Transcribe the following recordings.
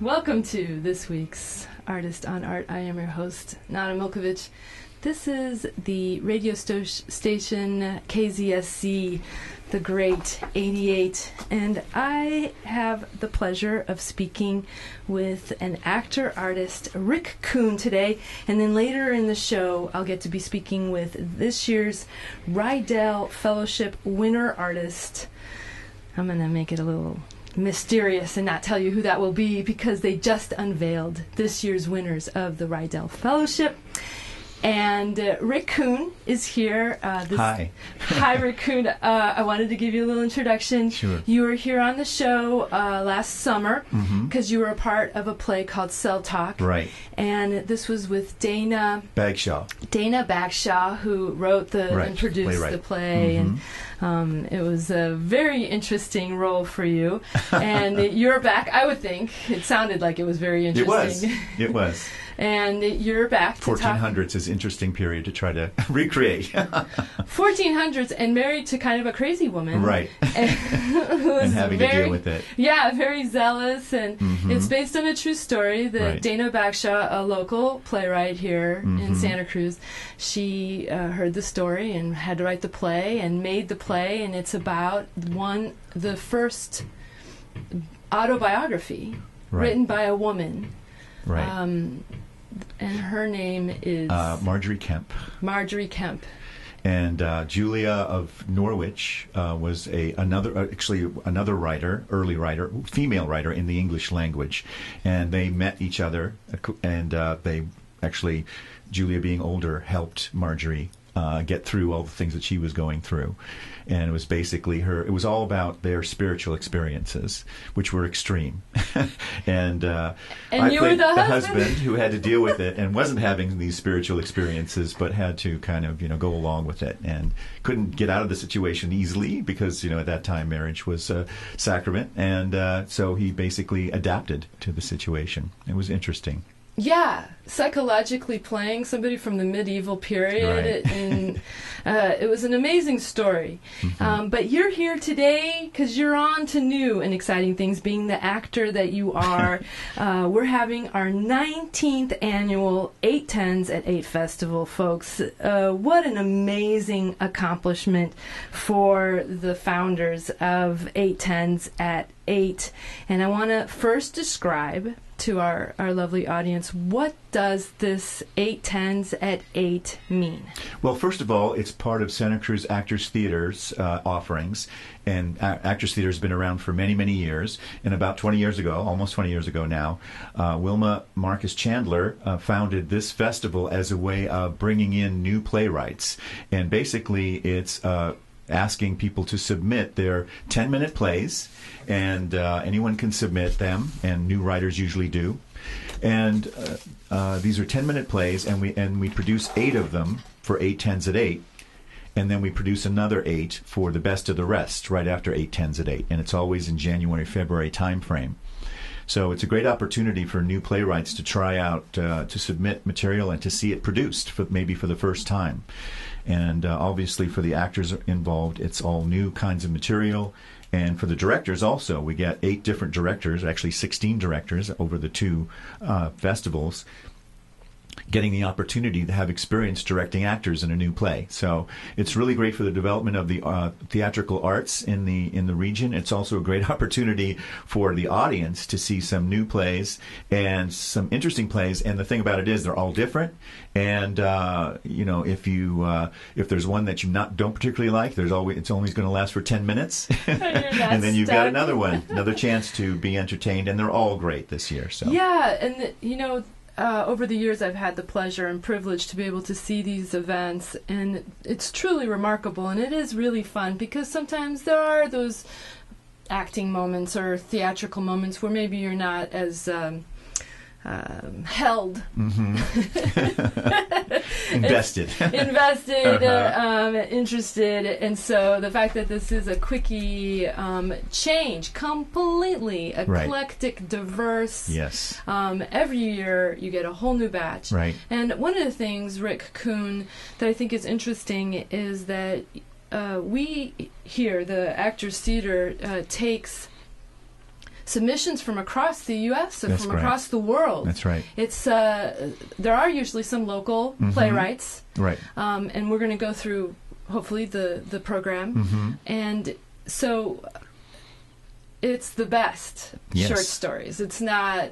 Welcome to this week's Artist on Art. I am your host, Nana Milkovich. This is the radio station KZSC, the great 88, and I have the pleasure of speaking with an actor-artist, Rick Kuhn, today, and then later in the show I'll get to be speaking with this year's Rydell Fellowship winner artist. I'm going to make it a little mysterious and not tell you who that will be because they just unveiled this year's winners of the Rydell Fellowship. And Rick Kuhn is here. Hi. Hi, Rick Kuhn. I wanted to give you a little introduction. Sure. You were here on the show last summer because you were a part of a play called Cell Talk. Right. And this was with Dana Bagshaw. Dana Bagshaw, who wrote and produced the play. And it was a very interesting role for you. And you're back, I would think. It sounded like it was very interesting. It was. And you're back to 1400s is an interesting period to try to recreate. 1400s and married to kind of a crazy woman. Right. And having to deal with it. Yeah, very zealous. And it's based on a true story that Dana Bagshaw, a local playwright here in Santa Cruz, she heard the story and had to write the play and made the play. And it's about the first autobiography written by a woman. Right. And her name is Marjorie Kemp. Marjorie Kemp. And Julia of Norwich was another writer, early writer, female writer in the English language, and they met each other, and they actually, Julia being older, helped Marjorie get through all the things that she was going through. And it was basically it was all about their spiritual experiences, which were extreme. and I played the husband who had to deal with it and wasn't having these spiritual experiences, but had to kind of, go along with it and couldn't get out of the situation easily because, at that time marriage was a sacrament. And so he basically adapted to the situation. It was interesting. Yeah, psychologically playing somebody from the medieval period, and it was an amazing story. But you're here today because you're on to new and exciting things, being the actor that you are. We're having our 19th annual 810s at 8 Festival, folks. What an amazing accomplishment for the founders of 810s at 8. And I want to first describe to our lovely audience, what does this 810s at 8 mean? Well, first of all, it's part of Santa Cruz Actors Theater's offerings. And Actors Theater has been around for many, many years. And about 20 years ago, almost 20 years ago now, Wilma Marcus Chandler founded this festival as a way of bringing in new playwrights. And basically, it's asking people to submit their 10-minute plays, and anyone can submit them, and new writers usually do. And these are 10-minute plays, and we produce 8 of them for 810s at 8, and then we produce another 8 for the best of the rest right after 810s at 8, and it's always in January, February time frame. So it's a great opportunity for new playwrights to try out, to submit material and to see it produced maybe for the first time. And obviously for the actors involved, it's all new kinds of material. And for the directors also, we get 8 different directors, actually 16 directors over the 2 festivals, getting the opportunity to have experience directing actors in a new play. So it's really great for the development of the theatrical arts in the region. It's also a great opportunity for the audience to see some new plays and some interesting plays. And the thing about it is they're all different. And if there's one that you don't particularly like, it's only going to last for 10 minutes, and then you've got another chance to be entertained. And they're all great this year. So yeah, and over the years, I've had the pleasure and privilege to be able to see these events, and it's truly remarkable, and it is really fun because sometimes there are those acting moments or theatrical moments where maybe you're not as held. Invested. Interested. And so the fact that this is a quickie change, completely eclectic, diverse. Yes. Every year you get a whole new batch. Right. And one of the things, Rick Kuhn, that I think is interesting is that we here, the Actors Theater, takes submissions from across the U.S. or That's from correct. across the world. That's right. It's there are usually some local playwrights, Right. and we're going to go through hopefully the program, and so it's the best Yes. short stories. It's not.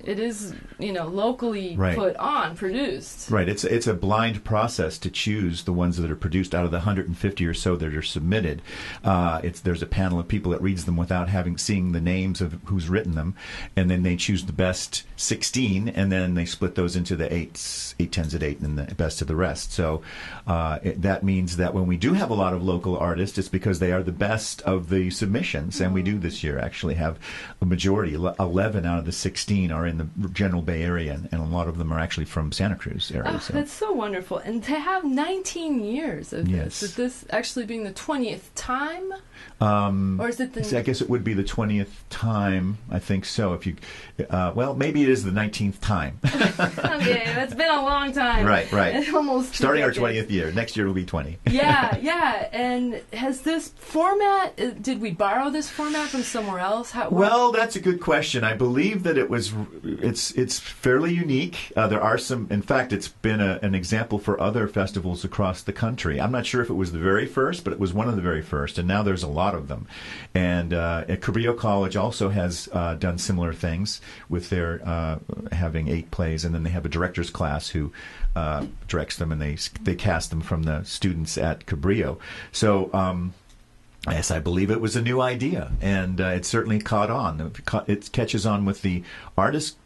It is, locally Right. put on, produced. Right. It's a blind process to choose the ones that are produced out of the 150 or so that are submitted. There's a panel of people that reads them without seeing the names of who's written them, and then they choose the best 16, and then they split those into the 8/10s at 8, and then the best of the rest. So that means that when we do have a lot of local artists, it's because they are the best of the submissions, and we do this year actually have a majority. 11 out of the 16 are in the general Bay Area, and a lot of them are actually from Santa Cruz area. Oh, that's so wonderful. And to have 19 years of Yes. this, is this actually being the 20th time? Or is it I guess it would be the 20th time. I think so. If you, well, maybe it is the 19th time. Okay, that's been a long time. Right. Almost Starting our decades. 20th year. Next year will be 20. Yeah. And has this format, did we borrow this format from somewhere else? Well, that's a good question. I believe that it's fairly unique. There are some, in fact, it's been an example for other festivals across the country. I'm not sure if it was the very first, but it was one of the very first, and now there's a lot of them. And at Cabrillo College also has done similar things with their having 8 plays, and then they have a director's class who directs them, and they cast them from the students at Cabrillo. So yes, I believe it was a new idea, and it certainly caught on. It catches on with the artist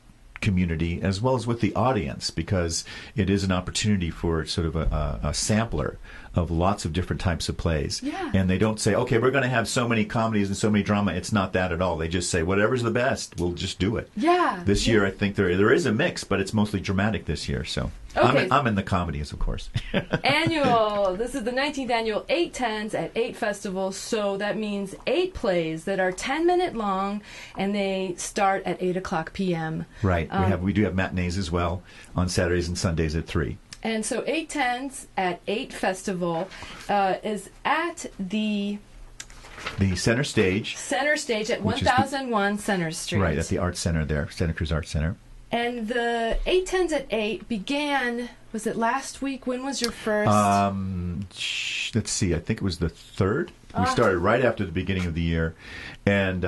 community as well as with the audience, because it is an opportunity for sort of a sampler of lots of different types of plays. Yeah. And they don't say, okay, we're going to have so many comedies and so many drama. It's not that at all. They just say, whatever's the best, we'll just do it. Yeah. This year, I think there is a mix, but it's mostly dramatic this year. So Okay. I'm in the comedies, of course. This is the 19th annual 8/10s at 8 festivals, so that means 8 plays that are 10-minute long, and they start at 8 o'clock p.m. Right. We do have matinees as well on Saturdays and Sundays at 3. And so 8/10s at 8 festival is at the Center stage. center stage at Which is 1001 Center Street. Right, at the Art Center there, Santa Cruz Art Center. And the 8/10s at 8 began, was it last week? When was your first? Let's see, I think it was the 3rd. We started right after the beginning of the year. And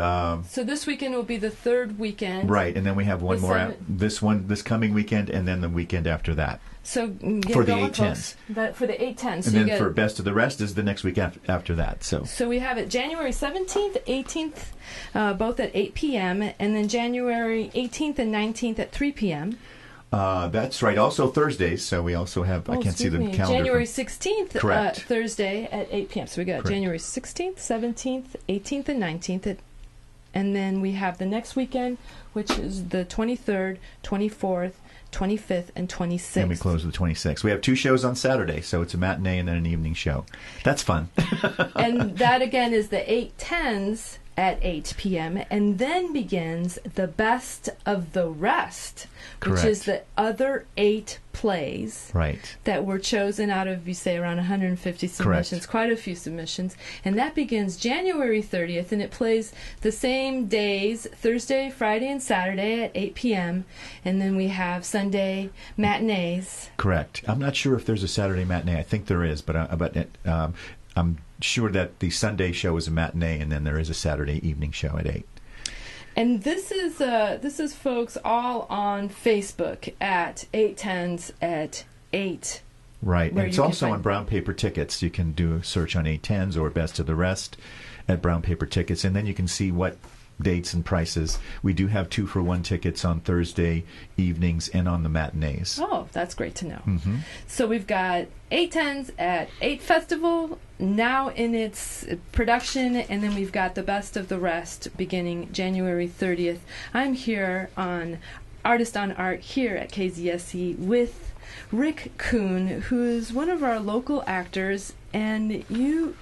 so this weekend will be the 3rd weekend. right, and then we have one The more this coming weekend, and then the weekend after that. So get For the going, 8/10s. folks. For the 8/10s. So And you then get, for Best of the Rest is the next week after that. So we have it January 17th, 18th, both at 8 p.m., and then January 18th and 19th at 3 p.m. That's right. Also Thursdays, so we also have, I can't see the calendar. January 16th, Correct. Thursday at 8 p.m. So we got Correct. January 16th, 17th, 18th, and 19th. And then we have the next weekend, which is the 23rd, 24th, 25th, and 26th. And we close the 26th. We have 2 shows on Saturday, so it's a matinee and then an evening show. That's fun. And that, again, is the 8/10s at 8 p.m. And then begins the Best of the Rest, which is the other 8 plays Right. that were chosen out of, you say, around 150 submissions, Correct. quite a few submissions. And that begins January 30th, and it plays the same days, Thursday, Friday, and Saturday at 8 p.m. And then we have Sunday matinees. Correct. I'm not sure if there's a Saturday matinee. I think there is, but I'm sure that the Sunday show is a matinee, and then there is a Saturday evening show at 8. And this is folks all on Facebook at 8/10s at 8. Right. Where And it's you can also find- on Brown Paper Tickets. You can do a search on 8/10s or Best of the Rest at Brown Paper Tickets, and then you can see what dates and prices. We do have 2-for-1 tickets on Thursday evenings and on the matinees. Oh, that's great to know. Mm-hmm. So we've got 8/10s at 8 Festival now in its production, and then we've got the Best of the Rest beginning January 30th. I'm here on Artist on Art here at KZSC with Rick Kuhn, who is one of our local actors, and you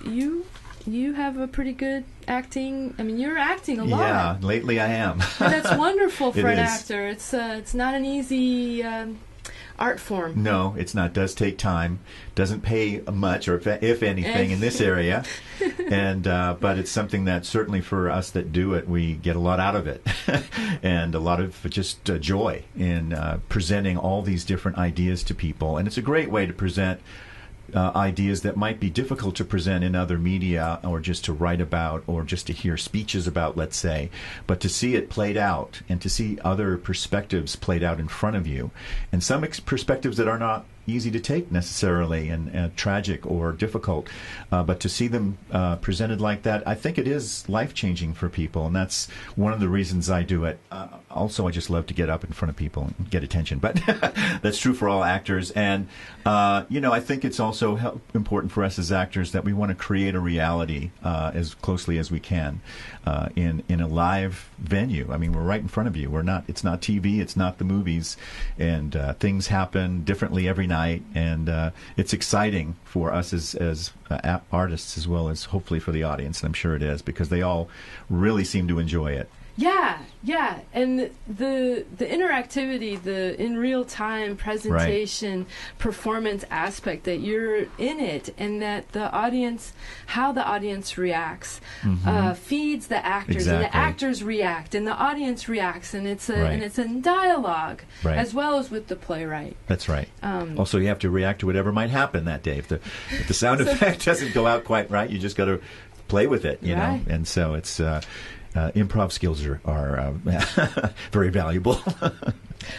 have a pretty good acting. I mean, you're acting a lot. Yeah, lately I am. And that's wonderful for It an is. actor. It's not an easy art form. No, it's not. It does take time. Doesn't pay much, or if anything, in this area. And but it's something that certainly for us that do it, we get a lot out of it, and a lot of just joy in presenting all these different ideas to people. And it's a great way to present ideas that might be difficult to present in other media, or just to write about, or just to hear speeches about, let's say, but to see it played out and to see other perspectives played out in front of you, and some perspectives that are not easy to take necessarily, and tragic or difficult, but to see them presented like that, I think it is life-changing for people, and that's one of the reasons I do it. Also, I just love to get up in front of people and get attention, but that's true for all actors. And I think it's also important for us as actors that we want to create a reality as closely as we can in a live venue. I mean, we're right in front of you. It's not TV, it's not the movies, and things happen differently every night, and it's exciting for us as artists, as well as hopefully for the audience, and I'm sure it is, because they all really seem to enjoy it. Yeah, and the interactivity, the in real time presentation, performance aspect, that you're in it, and that how the audience reacts, feeds the actors, and the actors react, and the audience reacts, and it's a dialogue, as well as with the playwright. That's right. Also, you have to react to whatever might happen that day. If the sound effect doesn't go out quite right, you just got to play with it, you know. And so it's. Improv skills are very valuable.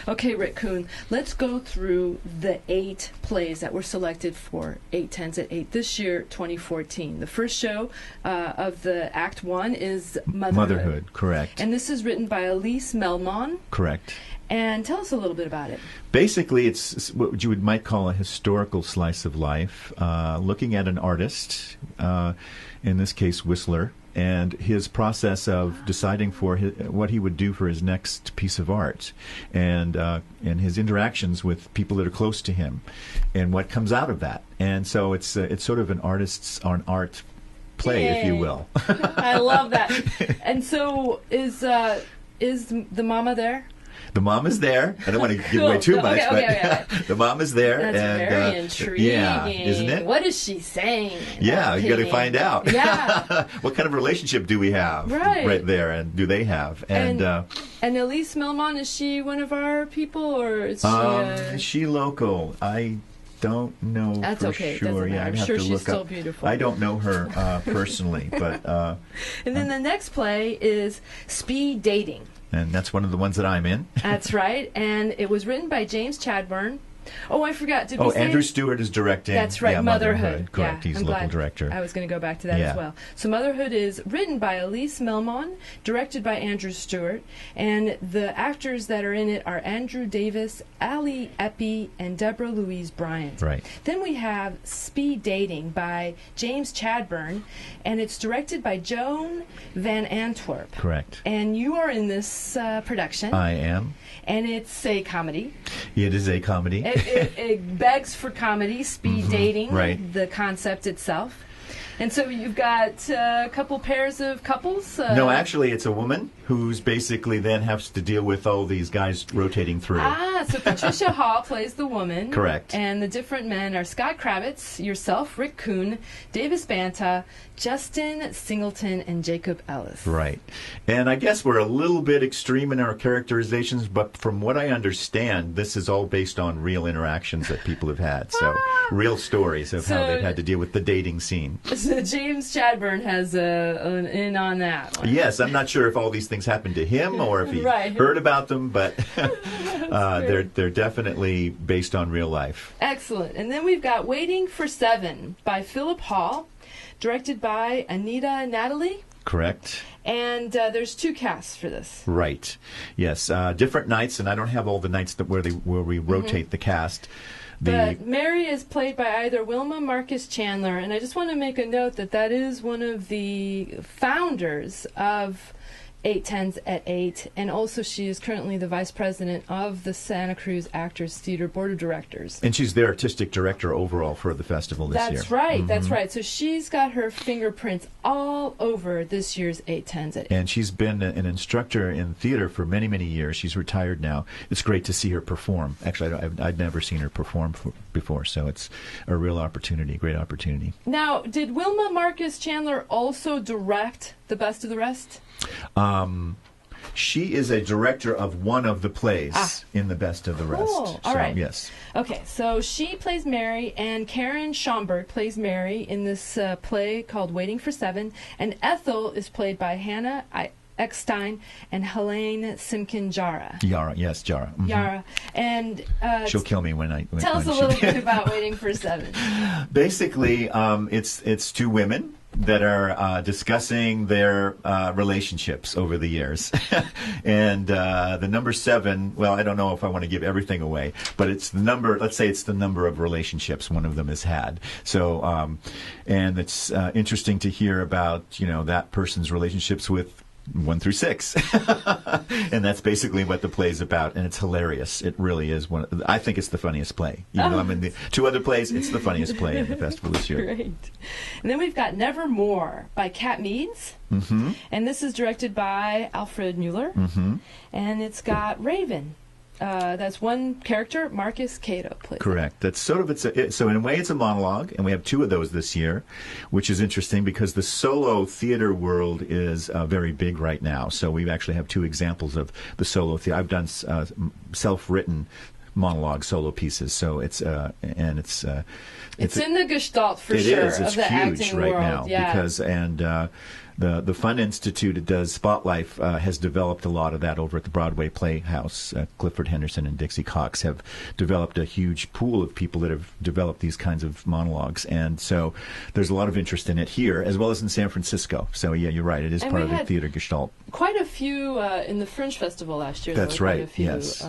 Okay, Rick Kuhn, let's go through the 8 plays that were selected for 8 Tens at 8 this year, 2014. The first show of the Act 1 is Motherhood. Correct. And this is written by Elise Melmon. Correct. And tell us a little bit about it. Basically, it's what you might call a historical slice of life, looking at an artist, in this case Whistler, and his process of deciding for what he would do for his next piece of art, and his interactions with people that are close to him, and what comes out of that. And so it's sort of an art play, if you will. I love that. And so is the mama there? The mom is there. I don't want to give away too much, but the mom is there. That's very intriguing. Yeah, isn't it? What is she saying? Yeah, you got to find out. Yeah. What kind of relationship do we have right there, and do they have? And Elise Melmon, is she one of our people, or is she? Is she local? I don't know. That's for okay. sure. Doesn't matter. I'd I'm have sure to she's look still up. beautiful. I don't know her personally, but. And then the next play is Speed Dating. And that's one of the ones that I'm in. That's right. And it was written by James Chadbourne. Oh, I forgot. Did we say Andrew Stewart is directing. That's right, yeah, Motherhood. Correct. Yeah, He's local director. I was going to go back to that as well. So Motherhood is written by Elise Melmon, directed by Andrew Stewart, and the actors that are in it are Andrew Davis, Ali Epi, and Deborah Louise Bryant. Right. Then we have Speed Dating by James Chadbourne, and it's directed by Joan Van Antwerp. Correct. And you are in this production. I am. And it's a comedy. It is a comedy. It begs for comedy, speed dating, the concept itself. And so you've got a couple pairs of couples? No, actually, it's a woman who's basically then has to deal with all these guys rotating through. So Patricia Hall plays the woman. Correct. And the different men are Scott Kravitz, yourself, Rick Kuhn, Davis Banta, Justin Singleton, and Jacob Ellis. Right. And I guess we're a little bit extreme in our characterizations, but from what I understand, this is all based on real interactions that people have had. So real stories of how they've had to deal with the dating scene. So James Chadbourne has an in on that one. Yes, I'm not sure if all these things happened to him or if he heard about them, but they're definitely based on real life. Excellent. And then we've got Waiting for Seven by Philip Hall, directed by Anita Natalie. Correct. And there's 2 casts for this. Right. Yes. Different nights, and I don't have all the nights where we rotate the cast. But Mary is played by either Wilma Marcus Chandler, and I just want to make a note that is one of the founders of 8:10s at 8. And also she is currently the vice president of the Santa Cruz Actors Theater Board of Directors. And she's the artistic director overall for the festival this year. That's right, that's right. So she's got her fingerprints all over this year's 8:10s at 8. And she's been an instructor in theater for many, many years. She's retired now. It's great to see her perform. Actually, I'd never seen her perform before, so it's a real opportunity, great opportunity. Now, did Wilma Marcus Chandler also direct The Best of the Rest? She is a director of one of the plays in The Best of the Rest. Cool. All right. Yes. Okay, so she plays Mary, and Karen Schomburg plays Mary in this play called Waiting for Seven, and Ethel is played by Hannah Eckstein and Helene Simkin-Jara. Yara, yes, Jara. Mm-hmm. Yara. And she'll kill me when tell us a little bit about Waiting for Seven. Basically, it's two women that are discussing their relationships over the years. And the number 7, well, I don't know if I want to give everything away, but it's the number, let's say it's the number of relationships one of them has had. So, and it's interesting to hear about, that person's relationships with 1 through 6. And that's basically what the play's about, and it's hilarious. It really is I think it's the funniest play. Even though I'm in the 2 other plays, it's the funniest play in the festival this year. Great. And then we've got Nevermore by Kat Meads. Mm-hmm. And this is directed by Alfred Mueller. Mm-hmm. And it's got Raven. That's one character, Marcus Cato plays. Correct. That's sort of so in a way it's a monologue, and we have 2 of those this year, which is interesting because the solo theater world is very big right now. So we actually have 2 examples of the solo theater. I've done self-written monologue solo pieces, so it's in the Gestalt for sure. It is. It's of the huge acting right world. now because the Fun Institute that does Spotlight has developed a lot of that over at the Broadway Playhouse. Clifford Henderson and Dixie Cox have developed a huge pool of people that have developed these kinds of monologues. And so there's a lot of interest in it here, as well as in San Francisco. So, yeah, you're right. It is part of the theater gestalt. Quite a few in the Fringe Festival last year. That's right, yes.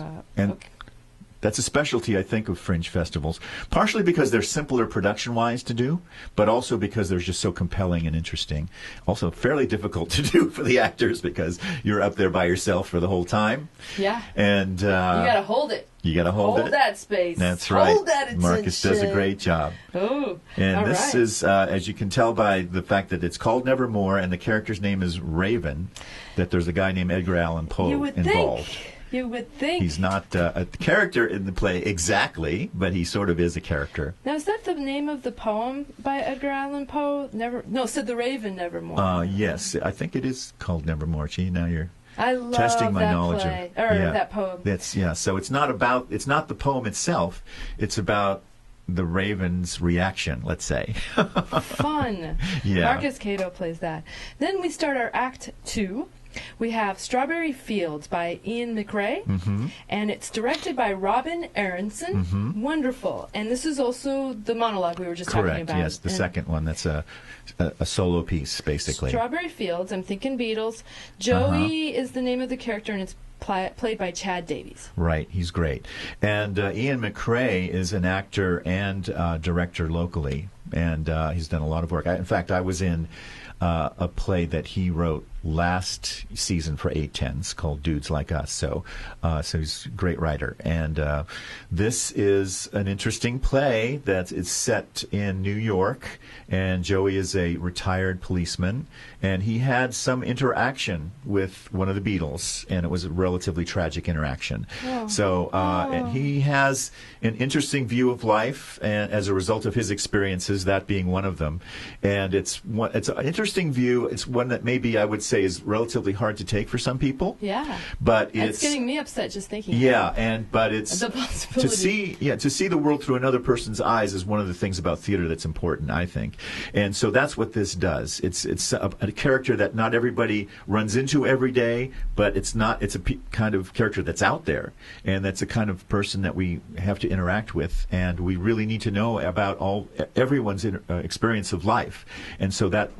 That's a specialty, I think, of Fringe festivals, partially because they're simpler production-wise to do, but also because they're just so compelling and interesting. Also fairly difficult to do for the actors because you're up there by yourself for the whole time. Yeah. And you got to hold it. You got to hold it. Hold that space. That's right. Hold that attention. Marcus does a great job. Oh, and this is, as you can tell by the fact that it's called Nevermore and the character's name is Raven, that there's a guy named Edgar Allan Poe involved. You would think. He's not a character in the play exactly, but he sort of is a character. Now, is that the name of the poem by Edgar Allan Poe? Said the Raven Nevermore. Yes, I think it is called Nevermore. Gee, now you're testing my knowledge play, that poem. So it's not the poem itself. It's about the Raven's reaction, let's say. Fun. Yeah. Marcus Cato plays that. Then we start our Act 2. We have Strawberry Fields by Ian McRae, and it's directed by Robin Aronson. Mm-hmm. Wonderful. And this is also the monologue we were just talking about. Correct, yes, the second one. That's a solo piece, basically. Strawberry Fields, I'm thinking Beatles. Joey is the name of the character, and it's played by Chad Davies. Right, he's great. And Ian McRae is an actor and director locally, and he's done a lot of work. In fact, I was in a play that he wrote last season for 810s called Dudes Like Us. So he's a great writer. And this is an interesting play that is set in New York. And Joey is a retired policeman. And he had some interaction with one of the Beatles. And it was a relatively tragic interaction. And he has an interesting view of life and as a result of his experiences, that being one of them. And it's an interesting view. It's one that maybe I would say is relatively hard to take for some people. Yeah. But it's getting me upset just thinking. Yeah, but it's the possibility. to see the world through another person's eyes is one of the things about theater that's important, I think. And so that's what this does. It's a character that not everybody runs into every day, but it's a kind of character that's out there, and that's a kind of person that we have to interact with, and we really need to know about everyone's experience of life. And so that's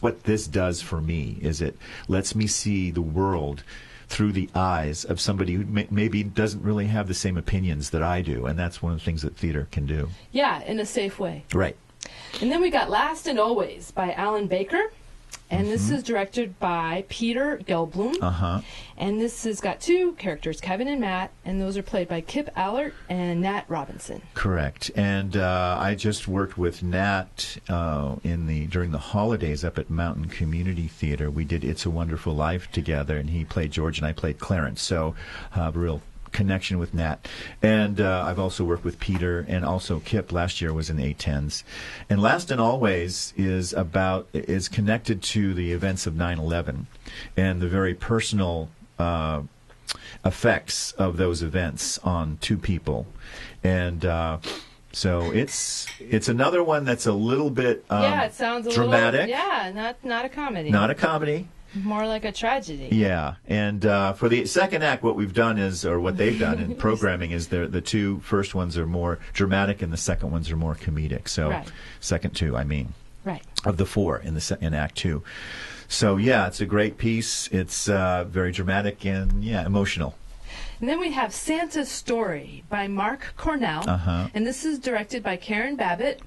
what this does for me, is it lets me see the world through the eyes of somebody who maybe doesn't really have the same opinions that I do, and that's one of the things that theater can do. Yeah, in a safe way. Right. And then we got Last and Always by Alan Baker. And this is directed by Peter Gelblum. And this has got two characters, Kevin and Matt, and those are played by Kip Allert and Nat Robinson. Correct. And I just worked with Nat during the holidays up at Mountain Community Theater. We did It's a Wonderful Life together, and he played George and I played Clarence. So a real connection with Nat. And I've also worked with Peter, and also Kip last year was in 810s. And Last and Always is connected to the events of 9/11 and the very personal effects of those events on two people. And so it's another one that's a little bit it sounds dramatic. Not a comedy. Not a comedy. More like a tragedy. Yeah, and for the second act, what we've done what they've done in programming is the two first ones are more dramatic, and the second ones are more comedic. So, second two, I mean, of the four in Act 2. So yeah, it's a great piece. It's very dramatic and emotional. And then we have Santa's Story by Mark Cornell, and this is directed by Karen Babbitt.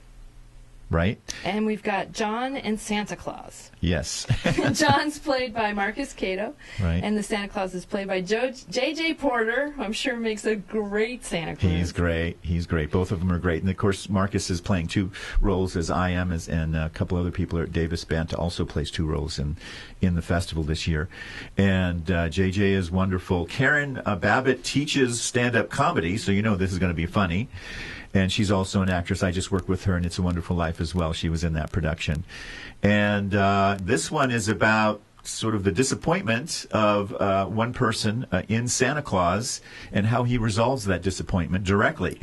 Right. And we've got John and Santa Claus. Yes. John's played by Marcus Cato. Right. And the Santa Claus is played by J.J. Porter, who I'm sure makes a great Santa Claus. He's great. Both of them are great. And, of course, Marcus is playing two roles as I am, and a couple other people. Davis Banta also plays two roles in the festival this year. And J.J. is wonderful. Karen Babbitt teaches stand-up comedy, so you know this is going to be funny. And she's also an actress. I just worked with her in It's a Wonderful Life as well. She was in that production. And this one is about sort of the disappointment of one person in Santa Claus and how he resolves that disappointment directly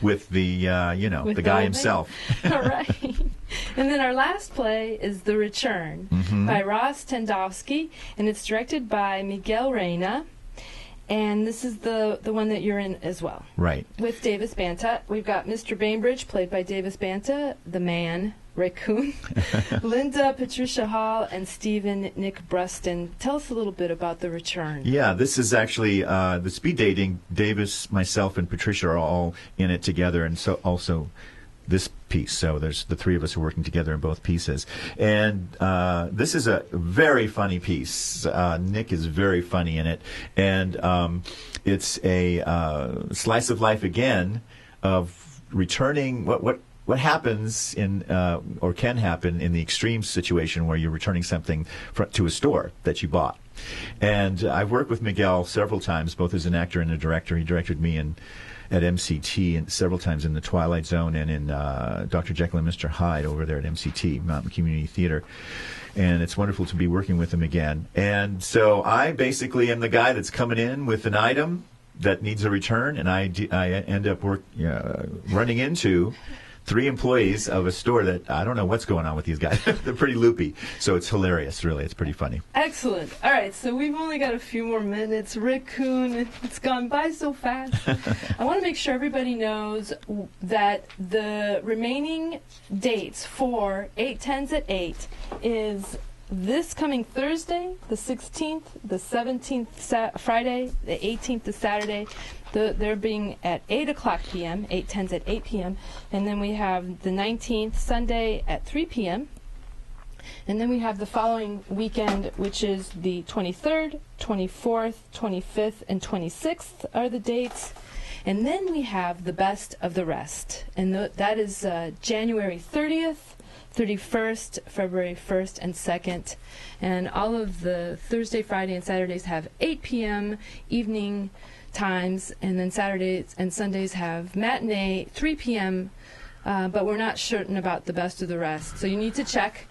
with the guy himself. All right. And then our last play is The Return by Ross Tendowski, and it's directed by Miguel Reyna. And this is the one that you're in as well. Right. With Davis Banta. We've got Mr. Bainbridge, played by Davis Banta, the man, Rick Kuhn, Linda Patricia Hall, and Stephen Nick Bruston. Tell us a little bit about The Return. Yeah, this is actually the speed dating. Davis, myself, and Patricia are all in it together, and so also this piece. So there's the three of us are working together in both pieces. And this is a very funny piece. Nick is very funny in it. And it's a slice of life again of returning what happens in or can happen in the extreme situation where you're returning something to a store that you bought. And I've worked with Miguel several times, both as an actor and a director. He directed me at MCT and several times in The Twilight Zone and in Dr. Jekyll and Mr. Hyde over there at MCT, Mountain Community Theater. And it's wonderful to be working with him again. And so I basically am the guy that's coming in with an item that needs a return, and I end up running into three employees of a store that I don't know what's going on with these guys. They're pretty loopy. So it's hilarious, really. It's pretty funny. Excellent. All right, so we've only got a few more minutes. Rick Kuhn, it's gone by so fast. I want to make sure everybody knows that the remaining dates for 810s at 8 is this coming Thursday, the 16th, the 17th Friday, the 18th the Saturday. They're being at 8 o'clock p.m., 810s at 8 p.m., and then we have the 19th Sunday at 3 p.m., and then we have the following weekend, which is the 23rd, 24th, 25th, and 26th are the dates. And then we have the best of the rest, and that is January 30th, 31st, February 1st, and 2nd. And all of the Thursday, Friday, and Saturdays have 8 p.m. evening times, and then Saturdays and Sundays have matinee, 3 p.m., but we're not certain about the best of the rest. So you need to check.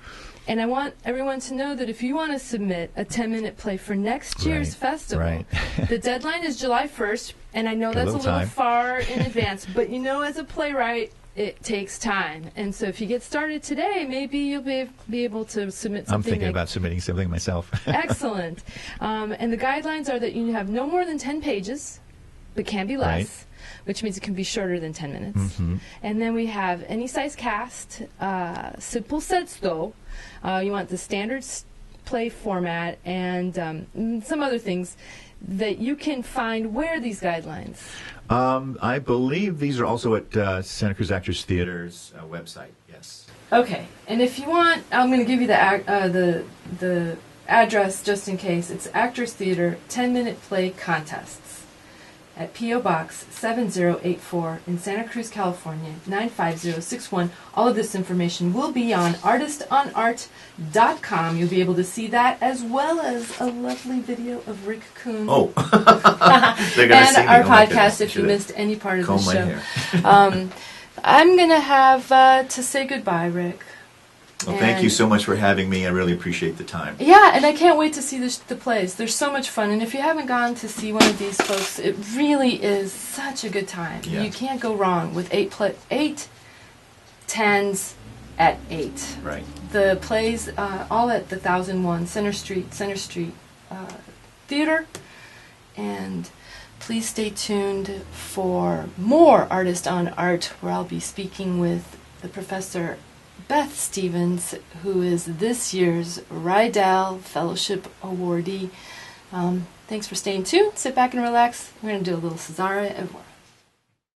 And I want everyone to know that if you want to submit a 10-minute play for next year's festival, the deadline is July 1st, and I know that's a little far in advance, but you know, as a playwright, it takes time. And so if you get started today, maybe you'll be able to submit something. I'm thinking about submitting something myself. Excellent. And the guidelines are that you have no more than 10 pages, but can be less, which means it can be shorter than 10 minutes. Mm-hmm. And then we have any size cast, simple setsto. You want the standard play format, and some other things. that you can find where these guidelines? I believe these are also at Santa Cruz Actors Theater's website. Yes. Okay, and if you want, I'm going to give you the address just in case. It's Actors Theater 10-Minute Play Contests at P.O. Box 7084 in Santa Cruz, California 95061. All of this information will be on artistonart.com. You'll be able to see that as well as a lovely video of Rick Kuhn. Oh, they're going to see me. And our Oh my podcast goodness. if you missed any part of the Comb my show. hair. I'm going to have to say goodbye, Rick. Well, thank you so much for having me. I really appreciate the time. Yeah, and I can't wait to see the plays. They're so much fun, and if you haven't gone to see one of these folks, it really is such a good time. Yeah. You can't go wrong with 8 tens at 8. Right. The plays all at the 1001 Center Street Theater, and please stay tuned for more Artist on Art, where I'll be speaking with the Professor Beth Stevens, who is this year's Rydell Fellowship Awardee. Thanks for staying tuned. Sit back and relax. We're going to do a little Cesare et voir.